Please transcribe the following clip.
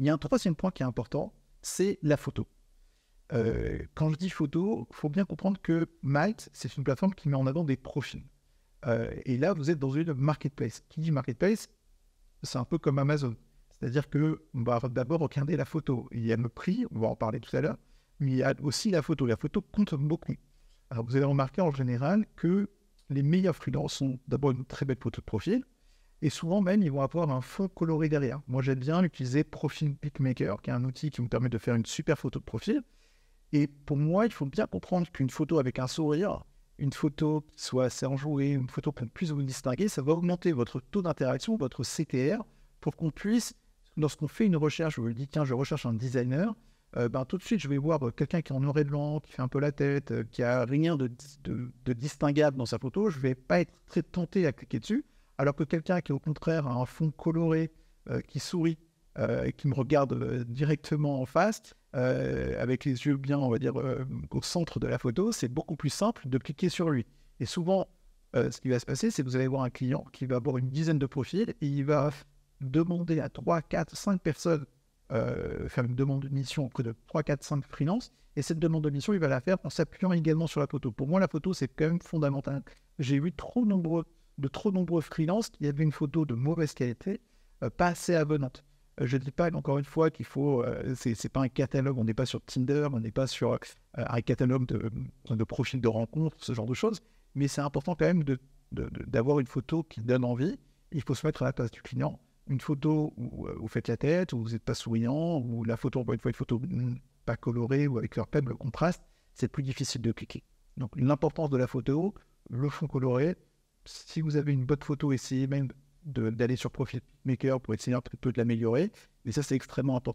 Il y a un troisième point qui est important, c'est la photo. Quand je dis photo, il faut bien comprendre que Malte, c'est une plateforme qui met en avant des profils. Et là, vous êtes dans une marketplace. Qui dit marketplace, c'est un peu comme Amazon. C'est-à-dire qu'on va d'abord regarder la photo. Il y a le prix, on va en parler tout à l'heure, mais il y a aussi la photo. La photo compte beaucoup. Alors, vous allez remarquer en général que les meilleurs freelances ont d'abord une très belle photo de profil, et souvent même, ils vont avoir un fond coloré derrière. Moi, j'aime bien utiliser Profile Pickmaker, qui est un outil qui me permet de faire une super photo de profil. Et pour moi, il faut bien comprendre qu'une photo avec un sourire, une photo qui soit assez enjouée, une photo qu'on puisse vous distinguer, ça va augmenter votre taux d'interaction, votre CTR, pour qu'on puisse, lorsqu'on fait une recherche, je vous dis, tiens, je recherche un designer, tout de suite, je vais voir quelqu'un qui est en noir et blanc, qui fait un peu la tête, qui a rien de distinguable dans sa photo. Je ne vais pas être très tenté à cliquer dessus, alors que quelqu'un qui, au contraire, a un fond coloré, qui sourit, et qui me regarde directement en face, avec les yeux bien, on va dire, au centre de la photo, c'est beaucoup plus simple de cliquer sur lui. Et souvent, ce qui va se passer, c'est que vous allez avoir un client qui va avoir une dizaine de profils et il va demander à 3, 4, 5 personnes, faire une demande de mission auprès de 3, 4, 5 freelances. Et cette demande de mission, il va la faire en s'appuyant également sur la photo. Pour moi, la photo, c'est quand même fondamental. J'ai vu trop nombreux freelances qui avaient une photo de mauvaise qualité, pas assez avenante. Je ne dis pas, encore une fois, qu'il faut... c'est pas un catalogue, on n'est pas sur Tinder, on n'est pas sur un catalogue de profils de rencontres, ce genre de choses, mais c'est important quand même d'avoir une photo qui donne envie. Il faut se mettre à la place du client. Une photo où vous faites la tête, où vous n'êtes pas souriant, ou la photo, encore une fois, une photo pas colorée ou avec leur faible contraste, c'est plus difficile de cliquer. Donc l'importance de la photo, le fond coloré, si vous avez une bonne photo, essayez même d'aller sur Profile Maker pour essayer un peu de l'améliorer. Mais ça, c'est extrêmement important